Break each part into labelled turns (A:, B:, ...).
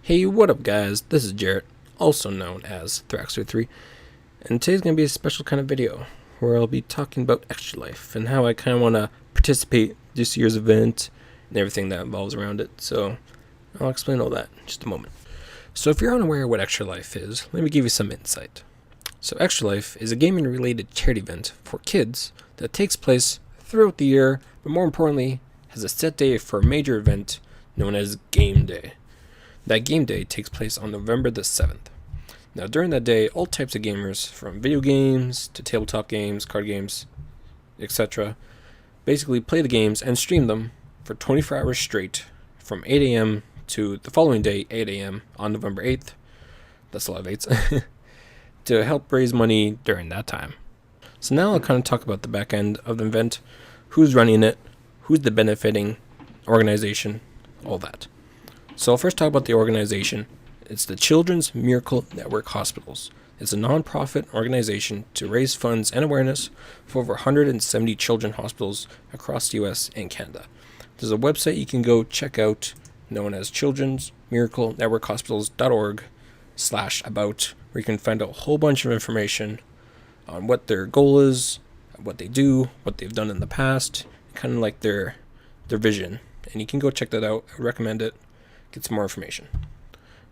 A: Hey, what up guys, this is Jarrett, also known as Thraxter3, and today's going to be a special kind of video, where I'll be talking about Extra Life, and how I kind of want to participate this year's event, and everything that involves around it, so I'll explain all that in just a moment. So if you're unaware of what Extra Life is, let me give you some insight. So Extra Life is a gaming related charity event for kids that takes place throughout the year, but more importantly, has a set day for a major event known as Game Day. That game day takes place on November the 7th. Now during that day, all types of gamers, from video games to tabletop games, card games, etc., basically play the games and stream them for 24 hours straight from 8 a.m. to the following day, 8 a.m. on November 8th. That's a lot of 8s. To help raise money during that time. So now I'll kind of talk about the back end of the event, who's running it, who's the benefiting organization, all that. So I'll first talk about the organization. It's the Children's Miracle Network Hospitals. It's a non-profit organization to raise funds and awareness for over 170 children's hospitals across the US and Canada. There's a website you can go check out known as childrensmiraclenetworkhospitals.org/about, where you can find a whole bunch of information on what their goal is, what they do, what they've done in the past, kind of like their vision. And you can go check that out. I recommend it. Get some more information.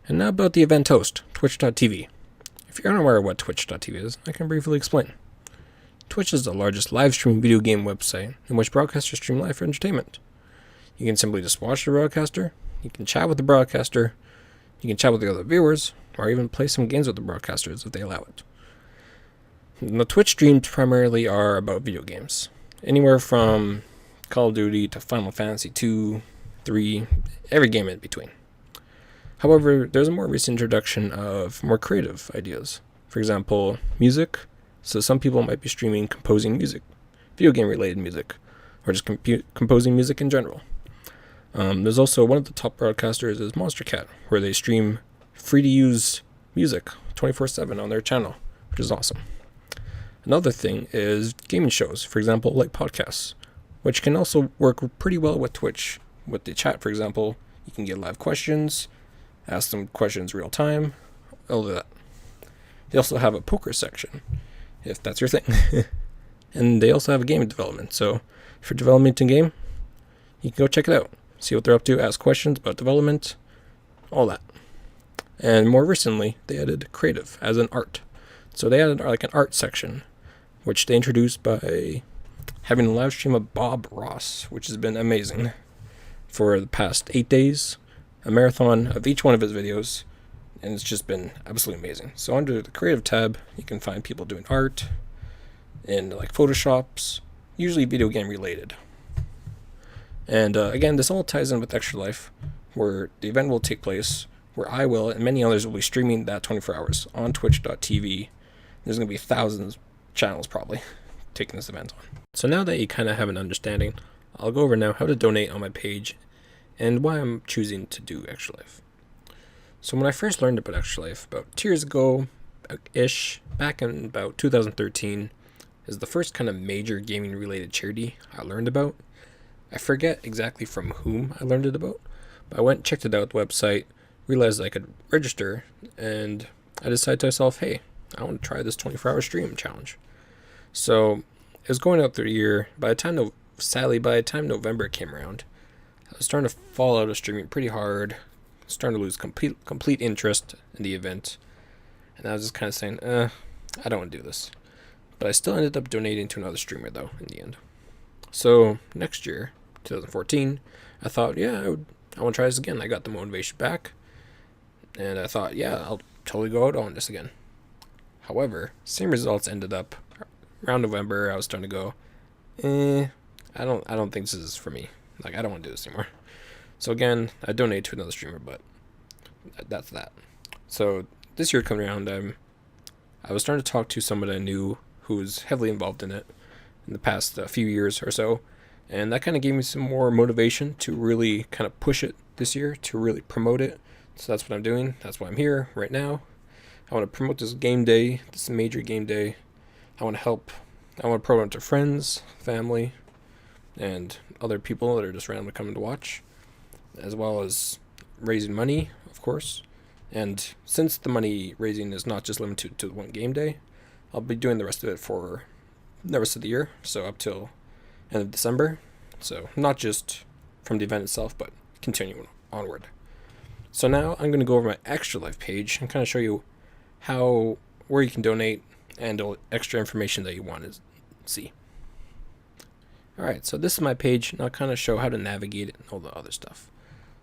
A: And now about the event host, Twitch.tv. If you're unaware of what Twitch.tv is, I can briefly explain. Twitch is the largest live stream video game website in which broadcasters stream live for entertainment. You can simply just watch the broadcaster, you can chat with the broadcaster, you can chat with the other viewers, or even play some games with the broadcasters if they allow it. And the Twitch streams primarily are about video games. Anywhere from Call of Duty to Final Fantasy 2, 3, every game in between. However, there's a more recent introduction of more creative ideas. For example, music. So some people might be streaming composing music, video game related music, or just composing music in general. There's also one of the top broadcasters is Monstercat, where they stream free to use music 24/7 on their channel, which is awesome. Another thing is gaming shows, for example, like podcasts, which can also work pretty well with Twitch. With the chat, for example, you can get live questions, ask them questions real time, all of that. They also have a poker section, if that's your thing. And they also have a game development, so if you're developing a game, you can go check it out, see what they're up to, ask questions about development, all that. And more recently, they added creative as an art. So they added like an art section, which they introduced by having a live stream of Bob Ross, which has been amazing. For the past 8 days, a marathon of each one of his videos, and it's just been absolutely amazing. So under the creative tab, you can find people doing art and like Photoshops, usually video game related. And again, this all ties in with Extra Life, where the event will take place, where I will and many others will be streaming that 24 hours on Twitch.tv. There's going to be thousands of channels probably taking this event on. So now that you kind of have an understanding, I'll go over now how to donate on my page and why I'm choosing to do Extra Life. So when I first learned about Extra Life about 2 years ago-ish, back in about 2013, is the first kind of major gaming related charity I learned about. I forget exactly from whom I learned it about, but I went and checked it out, the website, realized I could register, and I decided to myself, hey, I want to try this 24-hour stream challenge. So it was going out through the year. Sadly, by the time November came around, I was starting to fall out of streaming pretty hard, starting to lose complete interest in the event, and I was just kind of saying, I don't want to do this. But I still ended up donating to another streamer, though, in the end. So next year, 2014, I thought, I want to try this again. I got the motivation back, and I thought, I'll totally go out on this again. However, same results ended up. Around November, I was starting to go, I don't think this is for me. Like, I don't want to do this anymore. So again, I donated to another streamer, but that's that. So this year coming around, I was starting to talk to someone I knew who was heavily involved in it in the past few years or so, and that kind of gave me some more motivation to really kind of push it this year, to really promote it. So that's what I'm doing. That's why I'm here right now. I want to promote this game day, this major game day. I want to promote it to friends, family, and other people that are just randomly coming to watch, as well as raising money of course. And since the money raising is not just limited to one game day, I'll be doing the rest of it for the rest of the year, so up till end of December. So not just from the event itself, but continuing onward. So now I'm going to go over my Extra Life page and kind of show you where you can donate and extra information that you want to see. Alright, so this is my page, and I'll kind of show how to navigate it and all the other stuff.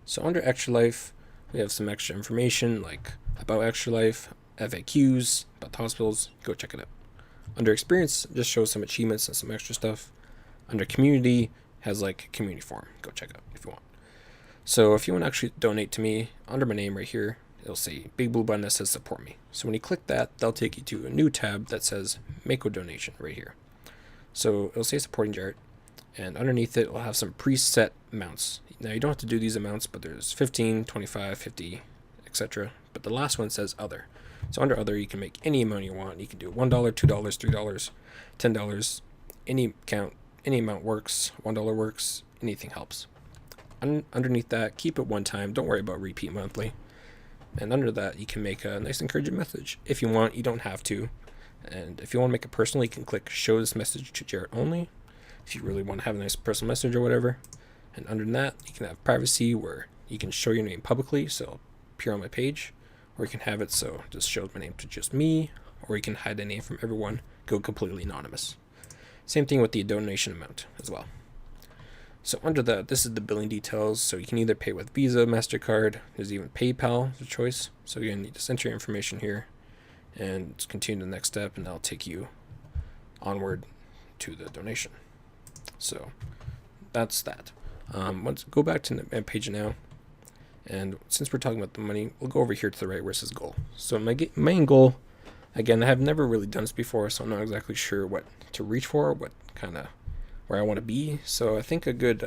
A: So under Extra Life, we have some extra information like about Extra Life, FAQs, about the hospitals. Go check it out. Under Experience, just shows some achievements and some extra stuff. Under Community, has like a community forum. Go check it out if you want. So if you want to actually donate to me, under my name right here, it'll say big blue button that says support me. So when you click that, that'll take you to a new tab that says make a donation right here. So it'll say supporting Jarrett, and underneath it will have some preset amounts. Now you don't have to do these amounts, but there's 15, 25, 50, etc. But the last one says other. So under other, you can make any amount you want. You can do $1, $2, $3, $10, any amount works. $1 works. Anything helps. Underneath that, keep it one time. Don't worry about repeat monthly. And under that, you can make a nice encouraging message. If you want, you don't have to. And if you want to make it personal, you can click show this message to Jarrett only. If you really want to have a nice personal message or whatever. And under that, you can have privacy where you can show your name publicly, so it'll appear on my page. Or you can have it so it just shows my name to just me. Or you can hide the name from everyone, go completely anonymous. Same thing with the donation amount as well. So under that, this is the billing details. So you can either pay with Visa, MasterCard. There's even PayPal as a choice. So again, you just enter your information here and just continue to the next step, and that'll take you onward to the donation. So that's that. Let's go back to the page now. And since we're talking about the money, we'll go over here to the right where it says goal. So my main goal, again, I have never really done this before, so I'm not exactly sure what to reach for, where I want to be. So I think a good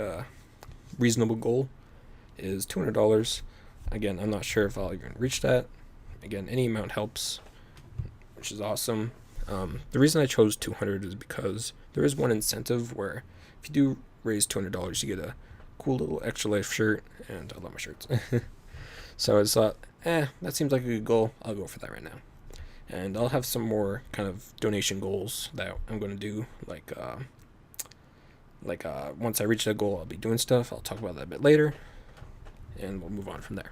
A: reasonable goal is $200. Again, I'm not sure if I'll even reach that. Again, any amount helps, which is awesome. The reason I chose 200 is because there is one incentive where if you do raise $200, you get a cool little Extra Life shirt, and I love my shirts. So I just thought, that seems like a good goal. I'll go for that right now. And I'll have some more kind of donation goals that I'm going to do, like once I reach that goal, I'll be doing stuff. I'll talk about that a bit later, and we'll move on from there.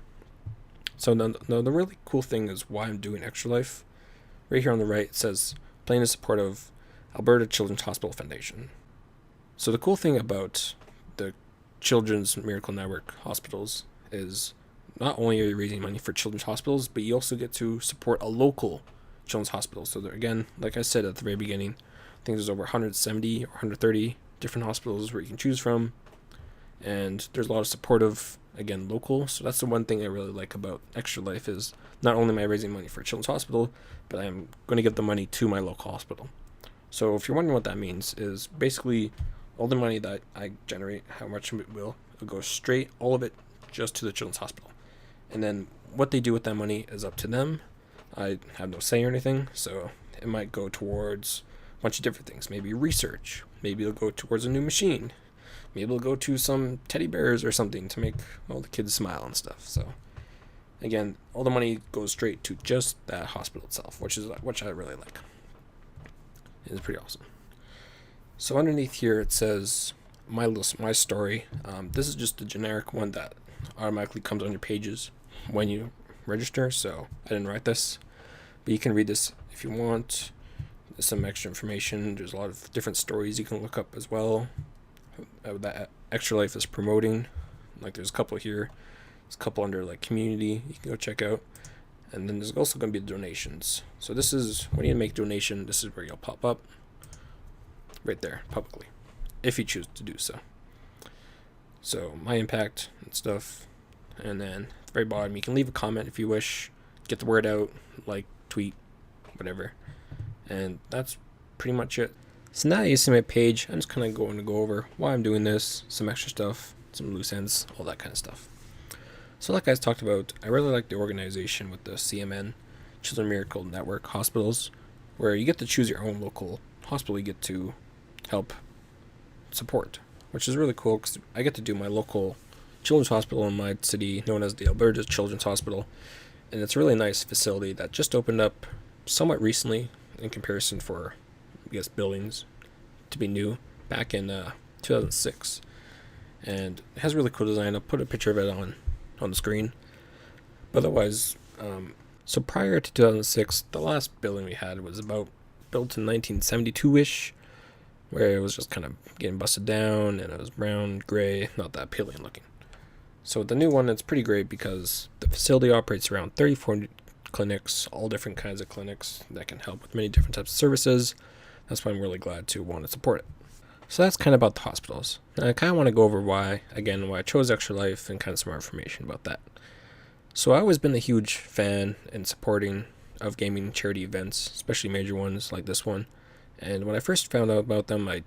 A: So the really cool thing is why I'm doing Extra Life. Right here on the right, it says playing in support of Alberta Children's Hospital Foundation. So the cool thing about the Children's Miracle Network hospitals is not only are you raising money for children's hospitals, but you also get to support a local children's hospital. So there, again, like I said at the very beginning, I think there's over 170 or 130 different hospitals where you can choose from, and there's a lot of supportive, again, local. So that's the one thing I really like about Extra Life is not only am I raising money for a children's hospital, but I'm going to give the money to my local hospital. So if you're wondering what that means, is basically all the money that I generate, how much it'll go straight, all of it, just to the children's hospital. And then what they do with that money is up to them. I have no say or anything, so it might go towards a bunch of different things. Maybe research. Maybe it'll go towards a new machine. Maybe it'll go to some teddy bears or something to make all the kids smile and stuff. So again, all the money goes straight to just that hospital itself, which I really like. It's pretty awesome. So underneath here it says my story. This is just a generic one that automatically comes on your pages when you register, so I didn't write this, but you can read this if you want. There's some extra information. There's a lot of different stories you can look up as well that Extra Life is promoting. Like there's a couple here. There's a couple under like community you can go check out, and then there's also going to be the donations. So this is when you make donation, this is where you'll pop up right there publicly if you choose to do so. So my impact and stuff, and then at the very bottom you can leave a comment if you wish, get the word out, like, tweet, whatever, and that's pretty much it. So now you see my page. I'm just kind of going to go over why I'm doing this, some extra stuff, some loose ends, all that kind of stuff. So like I talked about, I really like the organization with the CMN, Children's Miracle Network hospitals, where you get to choose your own local hospital you get to help support, which is really cool because I get to do my local children's hospital in my city known as the Alberta Children's Hospital, and it's a really nice facility that just opened up somewhat recently in comparison for, I guess, buildings to be new back in 2006, and it has a really cool design. I'll put a picture of it on the screen. But otherwise, so prior to 2006, the last building we had was about built in 1972-ish, where it was just kind of getting busted down, and it was brown, gray, not that appealing looking. So the new one, it's pretty great because the facility operates around 34 clinics, all different kinds of clinics that can help with many different types of services. That's why I'm really glad to want to support it. So that's kind of about the hospitals. And I kind of want to go over why I chose Extra Life and kind of some more information about that. So I've always been a huge fan and supporting of gaming charity events, especially major ones like this one. And when I first found out about them, I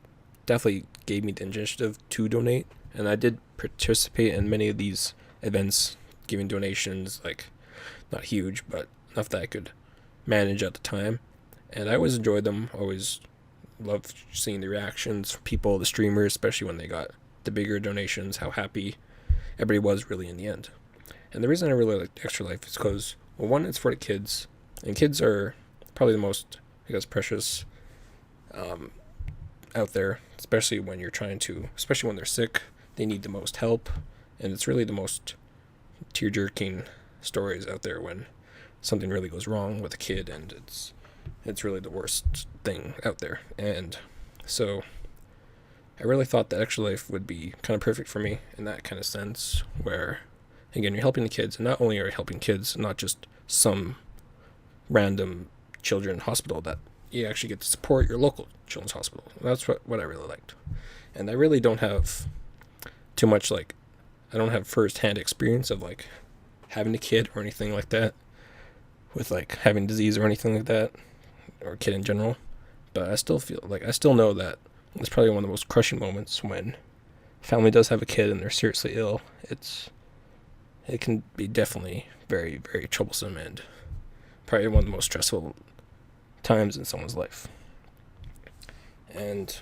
A: definitely gave me the initiative to donate. And I did participate in many of these events, giving donations, like not huge, but enough that I could manage at the time. And I always enjoyed them, always loved seeing the reactions from people, the streamers, especially when they got the bigger donations, how happy everybody was really in the end. And the reason I really like Extra Life is because, well, one, it's for the kids, and kids are probably the most, I guess, precious out there, especially when especially when they're sick, they need the most help, and it's really the most tear-jerking stories out there when something really goes wrong with a kid, and it's really the worst thing out there. And so I really thought that Extra Life would be kind of perfect for me in that kind of sense, where, again, you're helping the kids, and not only are you helping kids, not just some random children's hospital, that you actually get to support your local children's hospital. That's what I really liked. And I really don't have too much, I don't have first-hand experience of, having a kid or anything like that, with, having disease or anything like that, or a kid in general. But I still feel I still know that it's probably one of the most crushing moments when a family does have a kid and they're seriously ill. It can be definitely very, very troublesome and probably one of the most stressful times in someone's life. And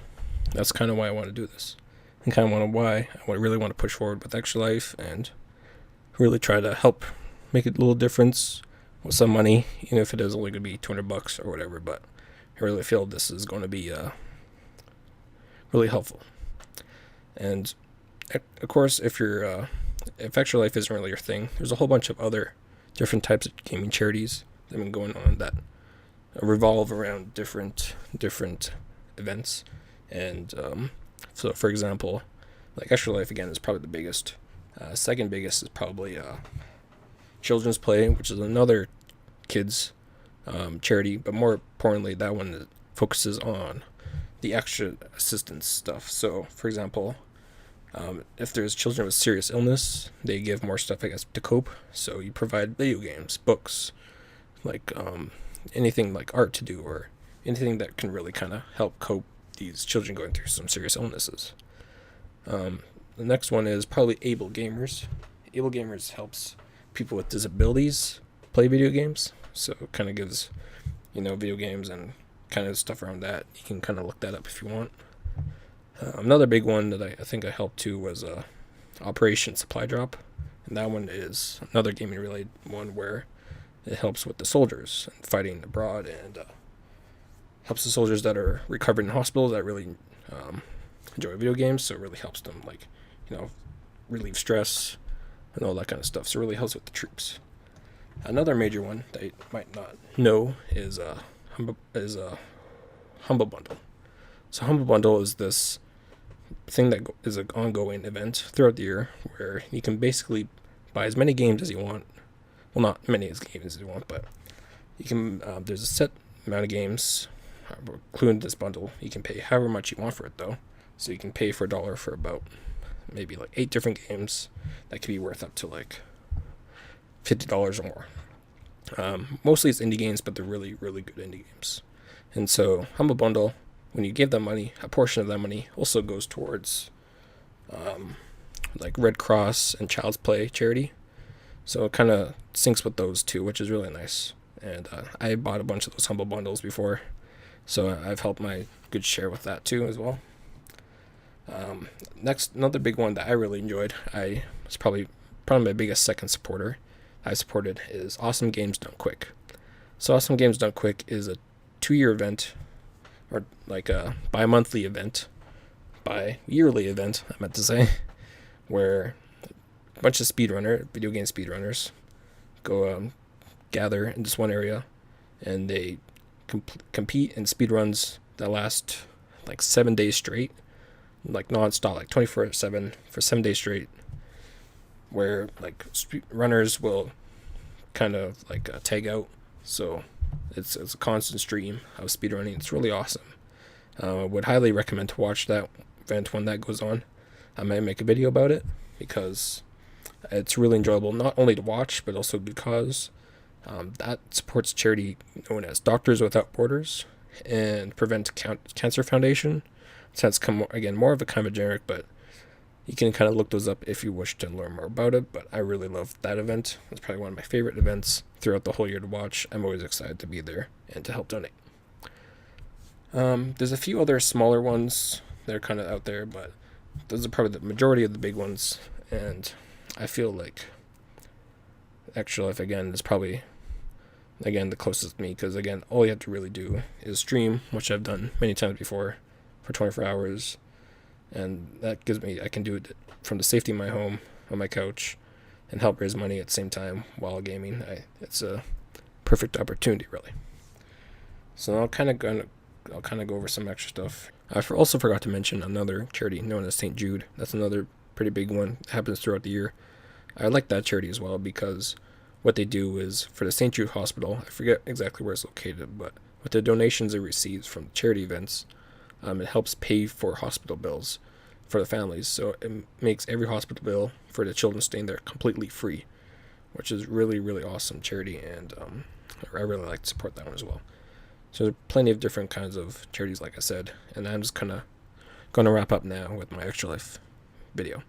A: that's kind of why I want to do this. And kind of why I really want to push forward with Extra Life and really try to help make a little difference with some money, even if it is only going to be $200 or whatever. But I really feel this is going to be really helpful. And of course, if Extra Life isn't really your thing, there's a whole bunch of other different types of gaming charities that have been going on that revolve around different events. And so, for example, Extra Life, again, is probably the biggest. Second biggest is probably Children's Play, which is another kids charity, but more importantly, that one focuses on the extra assistance stuff. So, for example, if there's children with serious illness, they give more stuff, I guess, to cope. So you provide video games, books, anything like art to do, or anything that can really kind of help cope these children going through some serious illnesses. The next one is probably Able Gamers. Able Gamers helps people with disabilities play video games. So it kind of gives, video games and kind of stuff around that. You can kind of look that up if you want. Another big one that I think I helped too was Operation Supply Drop. And that one is another gaming related one where it helps with the soldiers and fighting abroad, and helps the soldiers that are recovering in hospitals that really enjoy video games. So it really helps them, relieve stress and all that kind of stuff. So it really helps with the troops. Another major one that you might not know is Humble Bundle. So Humble Bundle is this thing that is an ongoing event throughout the year where you can basically buy as many games as you want. Well, not many games as you want, but you can. There's a set amount of games including this bundle. You can pay however much you want for it, though. So you can pay for $1 for about maybe 8 different games that could be worth up to $50 or more. Mostly it's indie games, but they're really, really good indie games. And so Humble Bundle, when you give them money, a portion of that money also goes towards Red Cross and Child's Play charity. So it kind of syncs with those two, which is really nice. And I bought a bunch of those Humble Bundles before, so I've helped my good share with that too as well. Next, another big one that I really enjoyed, I was probably my biggest second supporter I supported, is Awesome Games Done Quick. So Awesome Games Done Quick is a 2-year event, or like a bi-monthly event, bi-yearly event, I meant to say, where a bunch of video game speedrunners, go gather in this one area, and they compete in speedruns that last like 7 days straight, like non-stop, like 24/7 for 7 days straight, where like runners will kind of like tag out. So it's a constant stream of speedrunning. It's really awesome. I would highly recommend to watch that event when that goes on. I might make a video about it because it's really enjoyable, not only to watch, but also because that supports charity known as Doctors Without Borders and Prevent Cancer Foundation. So it's more of a kind of generic, but you can kind of look those up if you wish to learn more about it. But I really love that event. It's probably one of my favorite events throughout the whole year to watch. I'm always excited to be there and to help donate. There's a few other smaller ones that are kind of out there, but those are probably the majority of the big ones. And I feel like Extra Life, again, is probably, again, the closest to me, because, again, all you have to really do is stream, which I've done many times before, for 24 hours. And that gives me, I can do it from the safety of my home, on my couch, and help raise money at the same time while gaming. It's a perfect opportunity, really. So I'll kind of go over some extra stuff. I also forgot to mention another charity known as St. Jude. That's another pretty big one. It happens throughout the year. I like that charity as well because what they do is for the St. Jude Hospital, I forget exactly where it's located, but with the donations it receives from charity events, it helps pay for hospital bills for the families. So it makes every hospital bill for the children staying there completely free, which is really, really awesome charity, and I really like to support that one as well. So there's plenty of different kinds of charities, like I said, and I'm just kind of going to wrap up now with my Extra Life video.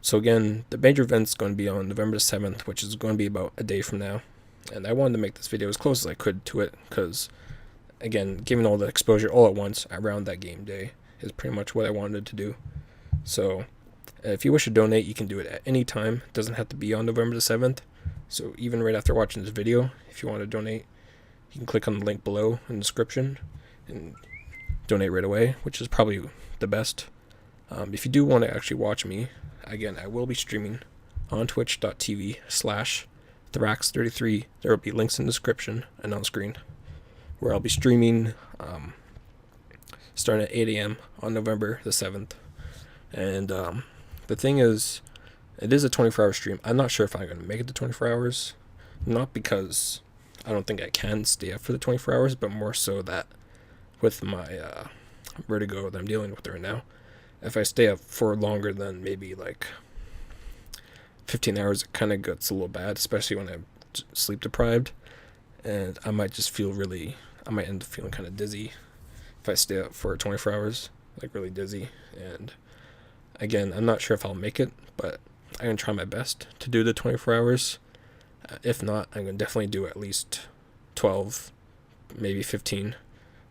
A: So again, the major event's going to be on November 7th, which is going to be about a day from now, and I wanted to make this video as close as I could to it because, again, giving all the exposure all at once around that game day is pretty much what I wanted to do. So if you wish to donate, you can do it at any time. It doesn't have to be on November the 7th. So even right after watching this video, if you want to donate, you can click on the link below in the description and donate right away, which is probably the best. If you do want to actually watch me, again, I will be streaming on twitch.tv/Thrax33. There will be links in the description and on screen, where I'll be streaming starting at 8 a.m. on November the 7th. And the thing is, it is a 24-hour stream. I'm not sure if I'm going to make it to 24 hours. Not because I don't think I can stay up for the 24 hours, but more so that with my vertigo that I'm dealing with right now, if I stay up for longer than maybe like 15 hours, it kind of gets a little bad, especially when I'm sleep deprived. And I might end up feeling kind of dizzy if I stay up for 24 hours, like really dizzy. And again, I'm not sure if I'll make it, but I'm going to try my best to do the 24 hours. If not, I'm going to definitely do at least 12, maybe 15,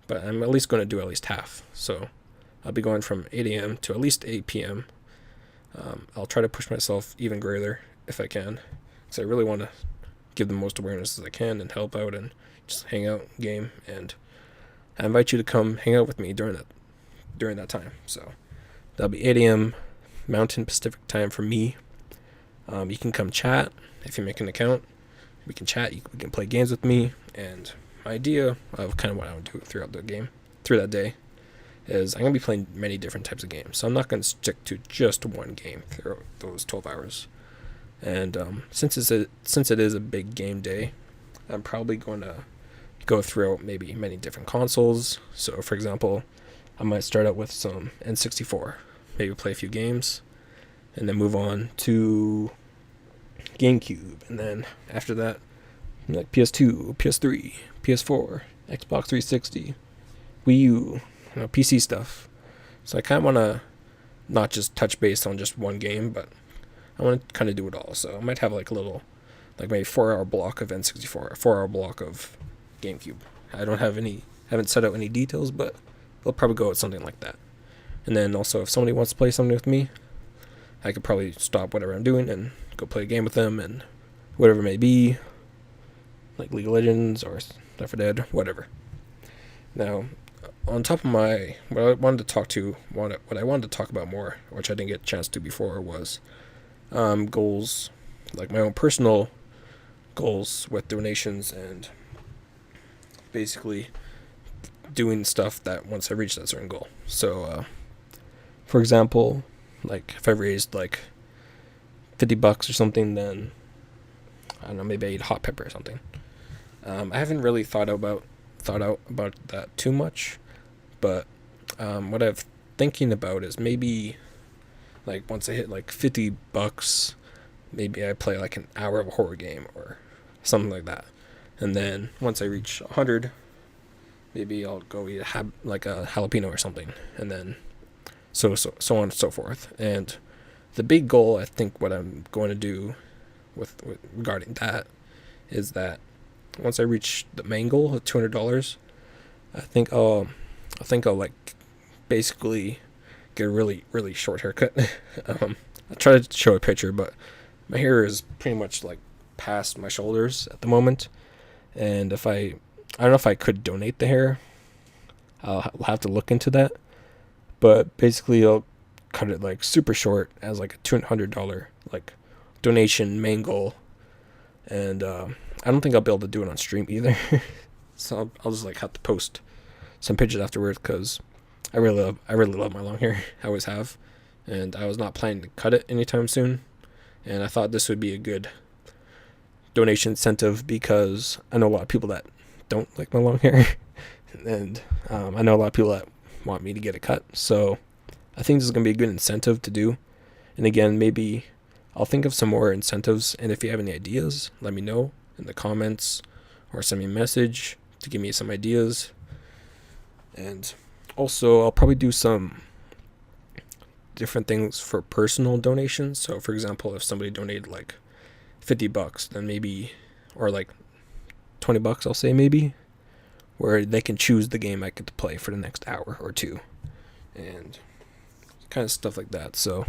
A: but I'm at least going to do at least half. So I'll be going from 8 a.m. to at least 8 p.m. I'll try to push myself even greater if I can, because I really want to give the most awareness as I can and help out and just hang out, game, and I invite you to come hang out with me during that time. So that'll be 8 a.m. Mountain Pacific time for me. You can come chat if you make an account. We can chat. We can play games with me. And my idea of kind of what I would do through that day, is I'm going to be playing many different types of games. So I'm not going to stick to just one game throughout those 12 hours. And since it is a big game day, I'm probably going to go through maybe many different consoles. So, for example, I might start out with some N64, maybe play a few games, and then move on to GameCube, and then after that, like PS2, PS3, PS4, Xbox 360, Wii U, PC stuff. So I kind of want to not just touch base on just one game, but I want to kind of do it all. So I might have like a little, like maybe 4-hour block of N64, a 4-hour block of GameCube. I haven't set out any details, but they'll probably go with something like that. And then also, if somebody wants to play something with me, I could probably stop whatever I'm doing and go play a game with them, and whatever it may be, like League of Legends or Left 4 Dead, whatever. Now, on top of what I wanted to talk about more, which I didn't get a chance to before, was goals, like my own personal goals with donations, and basically doing stuff that once I reach that certain goal. So, for example, like if I raised like $50 or something, then I don't know, maybe I eat hot pepper or something. I haven't really thought out about that too much, but what I'm thinking about is maybe like once I hit like $50, maybe I play like an hour of a horror game or something like that, and then once I reach 100, maybe I'll go eat like a jalapeno or something, and then so on and so forth. And the big goal, I think, what I'm going to do with regarding that is that once I reach the main goal of $200, I think I'll like basically get a really, really short haircut. I'll try to show a picture, but my hair is pretty much like past my shoulders at the moment. And I don't know if I could donate the hair. I'll have to look into that. But basically, I'll cut it like super short as like a $200 like donation main goal. And I don't think I'll be able to do it on stream either. So I'll just like have to post some pictures afterwards, because I really love my long hair. I always have, and I was not planning to cut it anytime soon. And I thought this would be a good donation incentive, because I know a lot of people that don't like my long hair, and I know a lot of people that want me to get it cut. So I think this is gonna be a good incentive to do. And again, maybe I'll think of some more incentives, and if you have any ideas, let me know in the comments or send me a message to give me some ideas. And also, I'll probably do some different things for personal donations. So for example, if somebody donated like $50, then maybe, or like $20, I'll say maybe, where they can choose the game I get to play for the next hour or two, and kind of stuff like that. So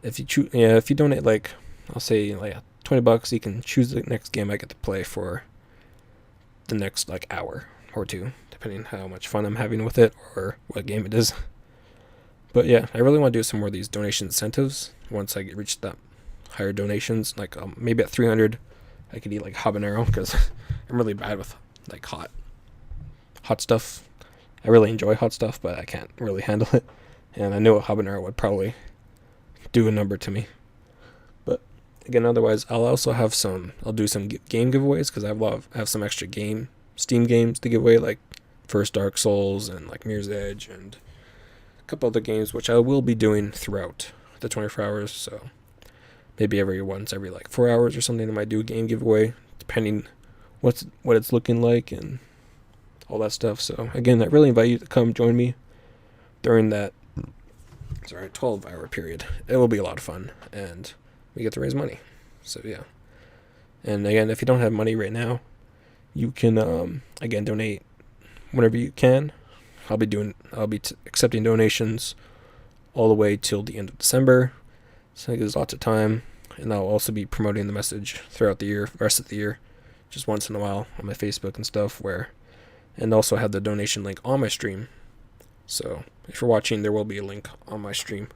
A: if you donate like, I'll say like $20, you can choose the next game I get to play for the next like hour or two, depending on how much fun I'm having with it or what game it is. But yeah, I really want to do some more of these donation incentives once I reach that higher donations. Like maybe at 300, I could eat like habanero, because I'm really bad with like hot stuff. I really enjoy hot stuff, but I can't really handle it. And I know a habanero would probably do a number to me. But again, otherwise, I'll do some game giveaways, because I have some extra Steam games to give away, like First Dark Souls and like Mirror's Edge and a couple other games, which I will be doing throughout the 24 hours. So maybe every like 4 hours or something, I might do a game giveaway, depending what it's looking like and all that stuff. So again, I really invite you to come join me during that 12-hour period. It will be a lot of fun, and we get to raise money. So yeah. And again, if you don't have money right now, you can again donate whenever you can. I'll be accepting donations all the way till the end of December. So I think there's lots of time, and I'll also be promoting the message throughout the rest of the year, just once in a while on my Facebook and stuff, and also have the donation link on my stream. So if you're watching, there will be a link on my stream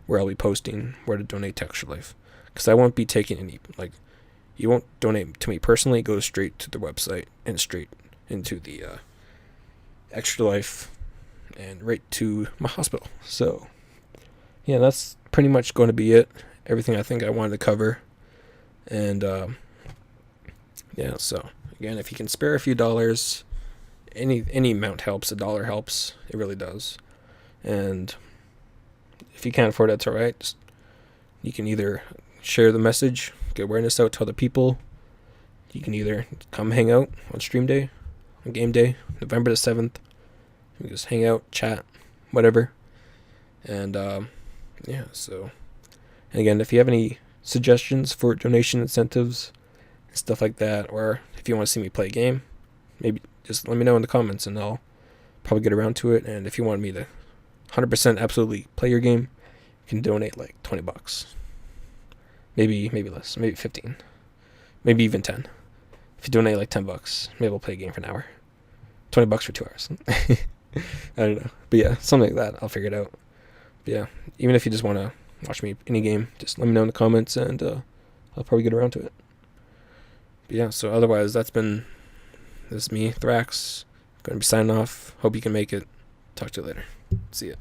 A: where I'll be posting where to donate to Extra Life, because I won't be taking any, like, you won't donate to me personally. It goes straight to the website and straight into the Extra Life and right to my hospital. So yeah, that's pretty much going to be it. Everything I think I wanted to cover. And yeah, so again, if you can spare a few dollars, any amount helps. $1 helps. It really does. And if you can't afford it, it's alright. You can either share the message, get awareness out to other people. You can either come hang out on stream day, on game day, November the 7th. We just hang out, chat, whatever. And yeah, so, and again, if you have any suggestions for donation incentives and stuff like that, or if you want to see me play a game, maybe just let me know in the comments, and I'll probably get around to it. And if you want me to 100% absolutely play your game, you can donate like $20. Maybe less, maybe 15, maybe even 10. If you donate like $10, maybe we'll play a game for an hour. $20 for 2 hours. I don't know. But yeah, something like that. I'll figure it out. But yeah, even if you just want to watch me any game, just let me know in the comments, and I'll probably get around to it. But yeah, so otherwise, this is me, Thrax. Going to be signing off. Hope you can make it. Talk to you later. See ya.